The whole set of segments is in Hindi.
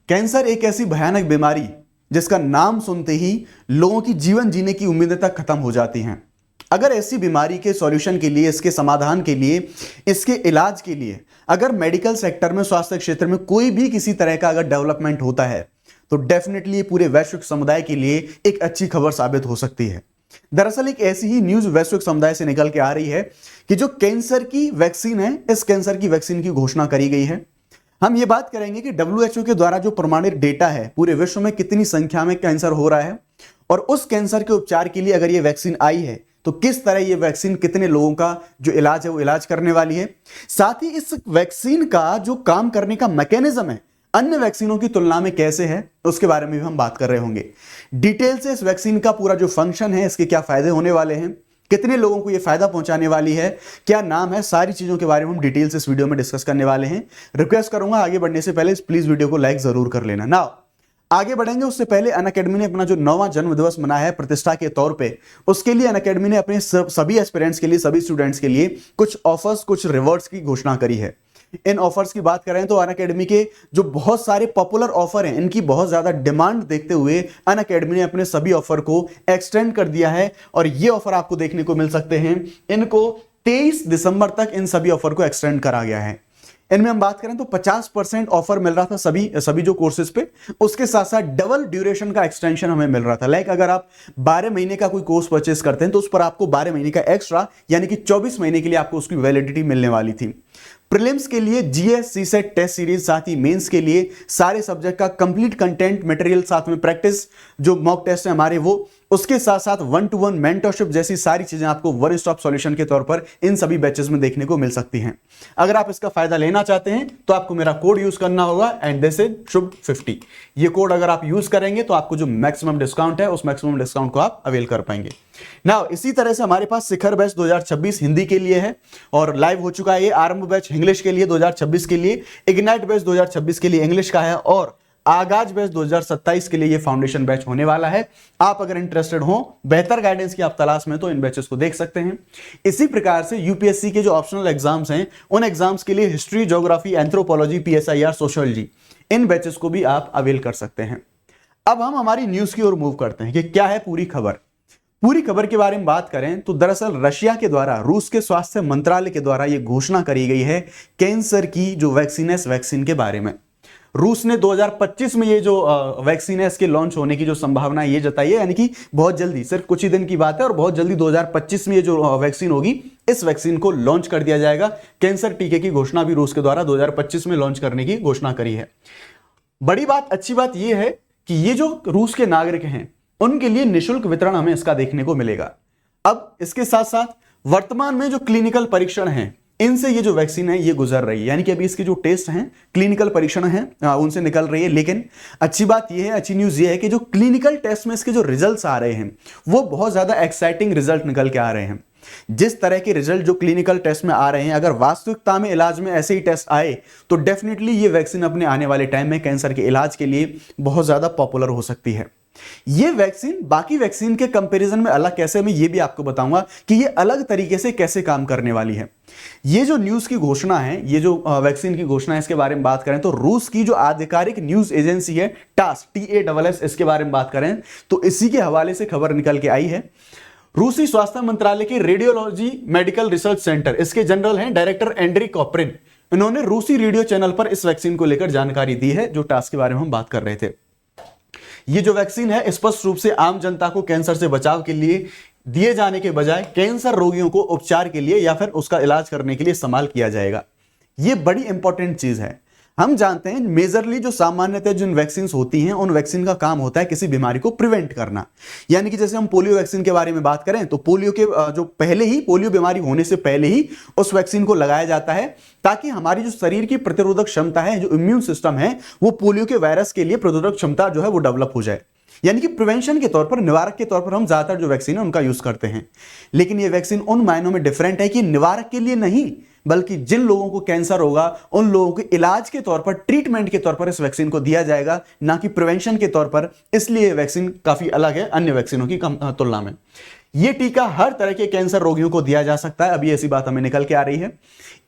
कैंसर एक ऐसी भयानक बीमारी जिसका नाम सुनते ही लोगों की जीवन जीने की उम्मीदें तक खत्म हो जाती हैं। अगर ऐसी बीमारी के सॉल्यूशन के लिए, इसके समाधान के लिए, इसके इलाज के लिए अगर मेडिकल सेक्टर में, स्वास्थ्य क्षेत्र में कोई भी किसी तरह का अगर डेवलपमेंट होता है तो डेफिनेटली ये पूरे वैश्विक समुदाय के लिए एक अच्छी खबर साबित हो सकती है। दरअसल एक ऐसी ही न्यूज वैश्विक समुदाय से निकल के आ रही है कि जो कैंसर की वैक्सीन है, इस कैंसर की वैक्सीन की घोषणा करी गई है। हम ये बात करेंगे कि WHO के द्वारा जो प्रमाणित डेटा है, पूरे विश्व में कितनी संख्या में कैंसर हो रहा है और उस कैंसर के उपचार के लिए अगर ये वैक्सीन आई है तो किस तरह ये वैक्सीन कितने लोगों का जो इलाज है वो इलाज करने वाली है। साथ ही इस वैक्सीन का जो काम करने का मैकेनिज्म है अन्य वैक्सीनों की तुलना में कैसे है, उसके बारे में भी हम बात कर रहे होंगे। डिटेल से इस वैक्सीन का पूरा जो फंक्शन है, इसके क्या फायदे होने वाले हैं, कितने लोगों को ये फायदा पहुंचाने वाली है, क्या नाम है, सारी चीजों के बारे में हम डिटेल से इस वीडियो में डिस्कस करने वाले हैं। रिक्वेस्ट करूंगा आगे बढ़ने से पहले प्लीज वीडियो को लाइक जरूर कर लेना। नाउ आगे बढ़ेंगे उससे पहले अनअकैडमी ने अपना जो 9वां जन्म दिवस मनाया है प्रतिष्ठा के तौर पे, उसके लिए अनअकैडमी ने अपने सभी एस्पिरेंट्स के लिए, सभी स्टूडेंट्स के लिए कुछ ऑफर्स, कुछ रिवॉर्ड्स की घोषणा करी है। इन ऑफर्स की बात करें तो अनअकैडमी के जो बहुत सारे पॉपुलर ऑफर हैं, इनकी बहुत ज्यादा डिमांड देखते हुए अनअकैडमी ने अपने सभी ऑफर को एक्सटेंड कर दिया है और ये ऑफर आपको देखने को मिल सकते हैं। इनको 23 दिसंबर तक इन सभी ऑफर को एक्सटेंड करा गया है। इनमें हम बात करें तो 50% ऑफर मिल रहा था सभी जो कोर्सेज पे, उसके साथ साथ डबल ड्यूरेशन का एक्सटेंशन हमें मिल रहा था। लाइक अगर आप 12 महीने का कोई कोर्स परचेस करते हैं तो उस पर आपको 12 महीने का एक्स्ट्रा यानी कि 24 महीने के लिए आपको उसकी वैलिडिटी मिलने वाली थी। प्रीलिम्स के लिए GS CSET टेस्ट सीरीज, साथ ही मेंस के लिए सारे सब्जेक्ट का कंप्लीट कंटेंट मटेरियल, साथ में प्रैक्टिस जो मॉक टेस्ट है हमारे वो, उसके साथ साथ 1-to-1 मेंटरशिप जैसी सारी चीजें आपको वन स्टॉप सॉल्यूशन के तौर पर इन सभी बैचेस में देखने को मिल सकती हैं। अगर आप इसका फायदा लेना चाहते हैं तो आपको मेरा कोड यूज करना होगा एंड दिस इज शुभ50। ये कोड अगर आप यूज करेंगे तो आपको जो मैक्सिमम डिस्काउंट है उस मैक्सिमम डिस्काउंट को आप अवेल कर पाएंगे। नाउ इसी तरह से हमारे पास शिखर बैच 2026 हिंदी के लिए है और लाइव हो चुका है। ये आरंभ बैच इंग्लिश के लिए 2026 के लिए, इग्नाइट बैच 2026 के लिए इंग्लिश का है और आगाज बैच 2027 के लिए ये फाउंडेशन बैच होने वाला है। आप अगर इंटरेस्टेड हो, बेहतर गाइडेंस की आप तलाश में, तो इन बैचेस को देख सकते हैं। इसी प्रकार से यूपीएससी के जो ऑप्शनल एग्जाम्स हैं उन एग्जाम्स के लिए history, geography, anthropology, PSIR, sociology, इन बैचेस को भी आप अवेल कर सकते हैं। अब हम हमारी न्यूज की ओर मूव करते हैं कि क्या है पूरी खबर। पूरी खबर के बारे में बात करें तो दरअसल रशिया के द्वारा, रूस के स्वास्थ्य मंत्रालय के द्वारा यह घोषणा करी गई है कैंसर की जो वैक्सीन है, इस वैक्सीन के बारे में। रूस ने 2025 में ये जो वैक्सीन है इसके लॉन्च होने की जो संभावना है ये जताई है, यानी कि बहुत जल्दी, सिर्फ कुछ ही दिन की बात है और बहुत जल्दी 2025 में ये जो वैक्सीन होगी, इस वैक्सीन को लॉन्च कर दिया जाएगा। कैंसर टीके की घोषणा भी रूस के द्वारा 2025 में लॉन्च करने की घोषणा करी है। बड़ी बात, अच्छी बात यह है कि ये जो रूस के नागरिक हैं उनके लिए निःशुल्क वितरण हमें इसका देखने को मिलेगा। अब इसके साथ साथ वर्तमान में जो क्लिनिकल परीक्षण हैं इनसे ये जो वैक्सीन है ये गुजर रही है, यानी कि अभी इसके जो टेस्ट हैं, क्लिनिकल परीक्षण हैं, उनसे निकल रही है। लेकिन अच्छी बात ये है, अच्छी न्यूज ये है कि जो क्लिनिकल टेस्ट में इसके जो रिजल्ट्स आ रहे हैं वो बहुत ज्यादा एक्साइटिंग रिजल्ट निकल के आ रहे हैं। जिस तरह के रिजल्ट जो क्लिनिकल टेस्ट में आ रहे हैं, अगर वास्तविकता में इलाज में ऐसे ही टेस्ट आए तो डेफिनेटली ये वैक्सीन अपने आने वाले टाइम में कैंसर के इलाज के लिए बहुत ज्यादा पॉपुलर हो सकती है। ये वैक्सीन बाकी वैक्सीन के कंपैरिजन में अलग कैसे, मैं ये भी आपको बताऊंगा कि ये अलग तरीके से कैसे काम करने वाली है। ये जो न्यूज की घोषणा है, ये जो वैक्सीन की घोषणा है, इसके बारे में बात करें तो रूस की जो आधिकारिक न्यूज एजेंसी है टास, TASS, इसके बारे में बात करें तो इसी के हवाले से खबर निकल के आई है। रूसी स्वास्थ्य मंत्रालय के रेडियोलॉजी मेडिकल रिसर्च सेंटर, इसके जनरल हैं डायरेक्टर एंड्री कॉपरिन, इन्होंने रूसी रेडियो चैनल पर इस वैक्सीन को लेकर जानकारी दी है, जो टास के बारे में हम बात कर रहे थे। ये जो वैक्सीन है स्पष्ट रूप से आम जनता को कैंसर से बचाव के लिए दिए जाने के बजाय कैंसर रोगियों को उपचार के लिए या फिर उसका इलाज करने के लिए इस्तेमाल किया जाएगा। ये बड़ी इंपॉर्टेंट चीज है। हम जानते हैं मेजरली जो सामान्यतः जिन वैक्सीन होती हैं उन वैक्सीन का काम होता है किसी बीमारी को प्रिवेंट करना, यानी कि जैसे हम पोलियो वैक्सीन के बारे में बात करें तो पोलियो के जो पहले ही, पोलियो बीमारी होने से पहले ही उस वैक्सीन को लगाया जाता है ताकि हमारी जो शरीर की प्रतिरोधक क्षमता है, जो इम्यून सिस्टम है, वो पोलियो के वायरस के लिए प्रतिरोधक क्षमता जो है वो डेवलप हो जाए। यानी कि प्रिवेंशन के तौर पर, निवारक के तौर पर हम ज्यादातर जो वैक्सीन है उनका यूज करते हैं। लेकिन ये वैक्सीन उन मायनों में डिफरेंट है कि निवारक के लिए नहीं, बल्कि जिन लोगों को कैंसर होगा उन लोगों के इलाज के तौर पर, ट्रीटमेंट के तौर पर इस वैक्सीन को दिया जाएगा, ना कि प्रिवेंशन के तौर पर। इसलिए वैक्सीन काफी अलग है अन्य वैक्सीनों की तुलना में। यह टीका हर तरह के कैंसर रोगियों को दिया जा सकता है, अभी ऐसी बात हमें निकल के आ रही है।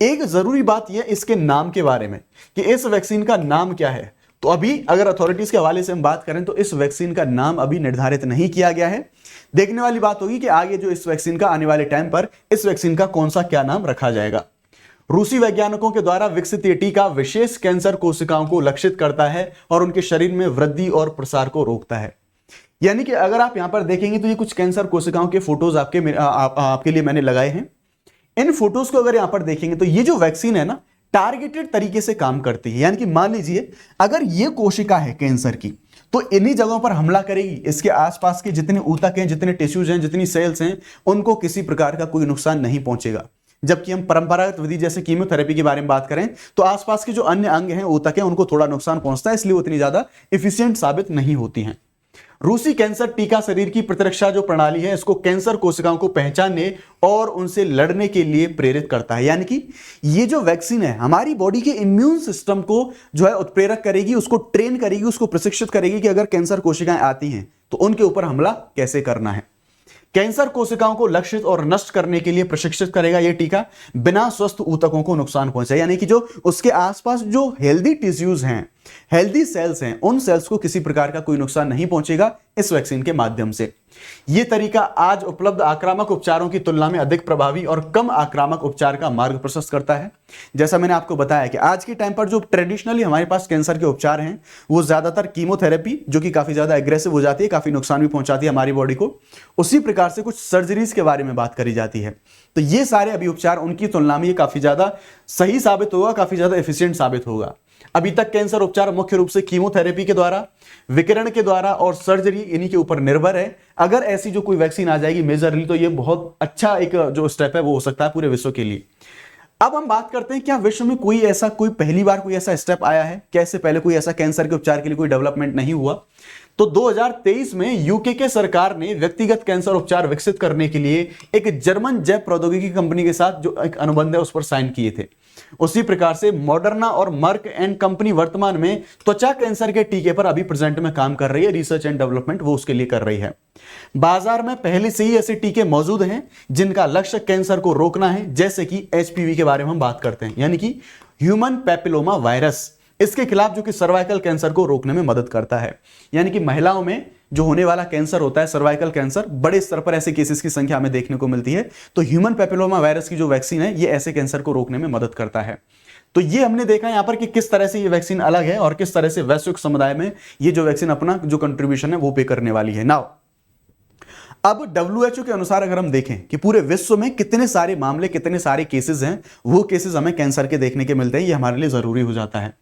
एक जरूरी बात यह इसके नाम के बारे में कि इस वैक्सीन का नाम क्या है। तो अभी अगर अथॉरिटीज के हवाले से हम बात करें तो इस वैक्सीन का नाम अभी निर्धारित नहीं किया गया है। देखने वाली बात होगी कि आगे जो इस वैक्सीन का आने वाले टाइम पर इस वैक्सीन का कौन सा क्या नाम रखा जाएगा। रूसी वैज्ञानिकों के द्वारा विकसित ये टीका विशेष कैंसर कोशिकाओं को लक्षित करता है और उनके शरीर में वृद्धि और प्रसार को रोकता है। यानी कि अगर आप यहां पर देखेंगे तो ये कुछ कैंसर कोशिकाओं के फोटोज आपके लिए मैंने लगाए हैं। इन फोटोज को अगर यहां पर देखेंगे तो ये जो वैक्सीन है ना, टारगेटेड तरीके से काम करती है। यानी कि मान लीजिए अगर ये कोशिका है कैंसर की, तो इन्हीं जगहों पर हमला करेगी। इसके आसपास के जितने ऊतक हैं, जितने टिश्यूज हैं, जितनी सेल्स हैं, उनको किसी प्रकार का कोई नुकसान नहीं पहुंचेगा। जबकि हम परंपरागत विधि जैसे कीमोथेरेपी के बारे में बात करें तो आसपास के जो अन्य अंग हैं, ऊतक हैं, उनको थोड़ा नुकसान पहुंचता है, इसलिए वो इतनी ज्यादा एफिशिएंट साबित नहीं होती हैं। रूसी कैंसर टीका शरीर की प्रतिरक्षा जो प्रणाली है, इसको कैंसर कोशिकाओं को पहचानने और उनसे लड़ने के लिए प्रेरित करता है। यानी कि ये जो वैक्सीन है हमारी बॉडी के इम्यून सिस्टम को जो है उत्प्रेरक करेगी, उसको ट्रेन करेगी, उसको प्रशिक्षित करेगी कि अगर कैंसर कोशिकाएं आती हैं तो उनके ऊपर हमला कैसे करना है। कैंसर कोशिकाओं को लक्षित और नष्ट करने के लिए प्रशिक्षित करेगा यह टीका, बिना स्वस्थ ऊतकों को नुकसान पहुंचाए। यानी कि जो उसके आसपास जो हेल्दी टिश्यूज हैं, हेल्दी सेल्स हैं, उन सेल्स को किसी प्रकार का कोई नुकसान नहीं पहुंचेगा इस वैक्सीन के माध्यम से। यह तरीका आज उपलब्ध आक्रामक उपचारों की तुलना में अधिक प्रभावी और कम आक्रामक उपचार का मार्ग प्रशस्त करता है। जैसा मैंने आपको बताया कि आज के टाइम पर जो ट्रेडिशनली हमारे पास कैंसर के उपचार हैं वो ज्यादातर कीमोथेरेपी, जो कि काफी ज्यादा एग्रेसिव हो जाती है, काफी नुकसान भी पहुंचाती है हमारी बॉडी को। उसी प्रकार से कुछ सर्जरीज के बारे में बात करी जाती है। तो ये सारे अभी उपचार उनकी तुलना में ये काफी ज्यादा सही साबित होगा, काफी ज्यादा एफिशिएंट साबित होगा। अभी तक कैंसर उपचार मुख्य रूप से कीमोथेरेपी के द्वारा, विकिरण के द्वारा और सर्जरी इन्हीं के ऊपर निर्भर है। अगर ऐसी जो कोई वैक्सीन आ जाएगी मेजरली, तो ये बहुत अच्छा एक जो स्टेप है वो हो सकता है पूरे विश्व के लिए। अब हम बात करते हैं क्या विश्व में कोई पहली बार कोई ऐसा स्टेप आया है, क्या इससे पहले कोई ऐसा कैंसर के उपचार के लिए कोई डेवलपमेंट नहीं हुआ। तो 2023 में यूके के सरकार ने व्यक्तिगत कैंसर उपचार विकसित करने के लिए एक जर्मन जैव प्रौद्योगिकी कंपनी के साथ जो एक अनुबंध है उस पर साइन किए थे। उसी प्रकार से मॉडर्ना और मर्क एंड कंपनी वर्तमान में त्वचा कैंसर के टीके पर अभी प्रेजेंट में काम कर रही है, रिसर्च एंड डेवलपमेंट वो उसके लिए कर रही है। बाजार में पहले से ही ऐसे टीके मौजूद हैं जिनका लक्ष्य कैंसर को रोकना है, जैसे कि एचपीवी के बारे में हम बात करते हैं, यानी कि ह्यूमन पैपिलोमा वायरस। इसके खिलाफ जो कि सर्वाइकल कैंसर को रोकने में मदद करता है। यानी कि महिलाओं में जो होने वाला कैंसर होता है सर्वाइकल कैंसर, बड़े स्तर पर ऐसे केसेस की संख्या हमें देखने को मिलती है। तो ह्यूमन पैपिलोमा वायरस की जो वैक्सीन है ये ऐसे कैंसर को रोकने में मदद करता है। तो ये हमने देखा यहां पर कि किस तरह से ये वैक्सीन अलग है और किस तरह से वैश्विक समुदाय में ये जो वैक्सीन अपना जो कंट्रीब्यूशन है वो पे करने वाली है। नाउ अब WHO के अनुसार अगर हम देखें कि पूरे विश्व में कितने सारे मामले, कितने सारे केसेस हैं, वो केसेस हमें कैंसर के देखने के मिलते हैं, ये हमारे लिए जरूरी हो जाता है।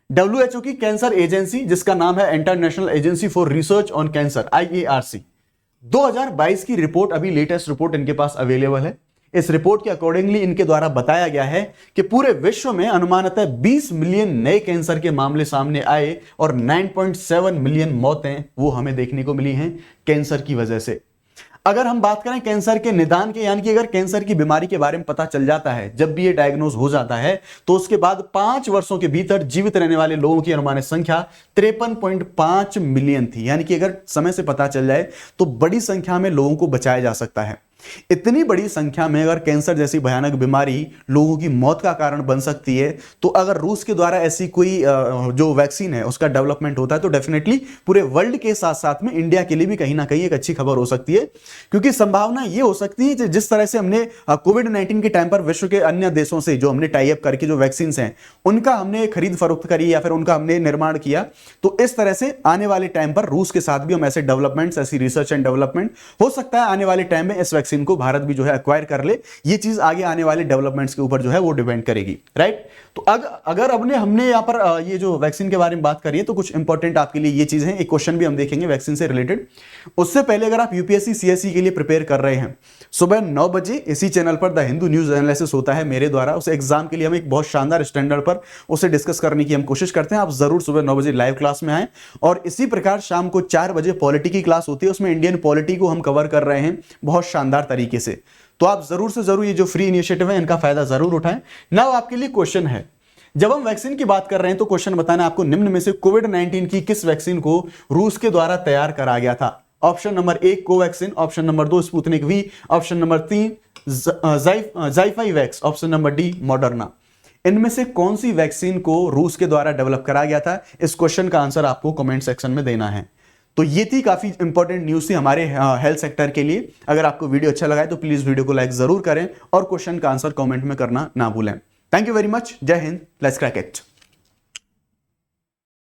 WHO की कैंसर एजेंसी, जिसका नाम है international agency for research on cancer IARC, 2022 की रिपोर्ट, अभी लेटेस्ट रिपोर्ट इनके पास अवेलेबल है। इस रिपोर्ट के अकॉर्डिंगली इनके द्वारा बताया गया है कि पूरे विश्व में अनुमानतः 20 मिलियन नए कैंसर के मामले सामने आए और 9.7 मिलियन मौतें वो हमें देखने को मिली हैं कैंसर की वजह से। अगर हम बात करें कैंसर के निदान के, यानी कि अगर कैंसर की बीमारी के बारे में पता चल जाता है, जब भी ये डायग्नोज हो जाता है, तो उसके बाद 5 वर्षों के भीतर जीवित रहने वाले लोगों की अनुमानित संख्या 53.5 मिलियन थी। यानी कि अगर समय से पता चल जाए तो बड़ी संख्या में लोगों को बचाया जा सकता है। इतनी बड़ी संख्या में अगर कैंसर जैसी भयानक बीमारी लोगों की मौत का कारण बन सकती है, तो अगर रूस के द्वारा ऐसी कोई जो वैक्सीन है उसका डेवलपमेंट होता है तो डेफिनेटली पूरे वर्ल्ड के साथ साथ में इंडिया के लिए भी कहीं ना कहीं एक अच्छी खबर हो सकती है। क्योंकि संभावना ये हो सकती है जिस तरह से हमने कोविड-19 के टाइम पर विश्व के अन्य देशों से जो हमने टाई अप करके जो वैक्सीन हैं उनका हमने खरीद फरोख्त करी या फिर उनका हमने निर्माण किया, तो इस तरह से आने वाले टाइम पर रूस के साथ भी हम ऐसे डेवलपमेंट्स, ऐसी रिसर्च एंड डेवलपमेंट हो सकता है आने वाले टाइम में इस वैक्सीन को भारत भी जो है एक्वायर कर ले। ये चीज आगे आने वाले डेवलपमेंट्स के ऊपर जो है वो डिपेंड करेगी, राइट। तो अगर हमने यहां पर ये जो वैक्सीन के बारे में बात करी है तो कुछ इंपॉर्टेंट आपके लिए ये चीज है। एक क्वेश्चन भी हम देखेंगे वैक्सीन से रिलेटेड। उससे पहले अगर आप यूपीएससी सीएससी के लिए प्रिपेयर कर रहे हैं, सुबह 9 बजे इसी चैनल पर द हिंदू न्यूज एनालिसिस होता है मेरे द्वारा। उस एग्जाम के लिए हम एक बहुत शानदार स्टैंडर्ड पर उसे डिस्कस करने की हम कोशिश करते हैं। आप जरूर सुबह 9 बजे लाइव क्लास में आए। और इसी प्रकार शाम को 4 बजे पॉलिटी की क्लास होती है, उसमें इंडियन पॉलिटी को हम कवर कर रहे हैं बहुत शानदार तरीके से। तो आप जरूर से जरूर ये जो फ्री इनिशिएटिव है इनका फायदा जरूर उठाएं। नाउ आपके लिए क्वेश्चन है, जब हम वैक्सीन की बात कर रहे हैं तो क्वेश्चन बताना आपको निम्न में से कोविड-19 की किस वैक्सीन को रूस के द्वारा तैयार करा गया था। Option number 1 Covaxin, option number 2 Sputnik V, option number 3 ज़ाइफाइवैक्स, ऑप्शन नंबर डी मॉडर्ना। इनमें से कौन सी वैक्सीन को रूस के द्वारा डेवलप करा गया था? इस क्वेश्चन का आंसर आपको कमेंट सेक्शन में देना है। तो ये थी काफी इंपॉर्टेंट न्यूज थी हमारे हेल्थ सेक्टर के लिए। अगर आपको वीडियो अच्छा लगा है तो प्लीज वीडियो को लाइक जरूर करें और क्वेश्चन का आंसर कमेंट में करना ना भूलें। Thank you very much. जय हिंद। Let's crack it.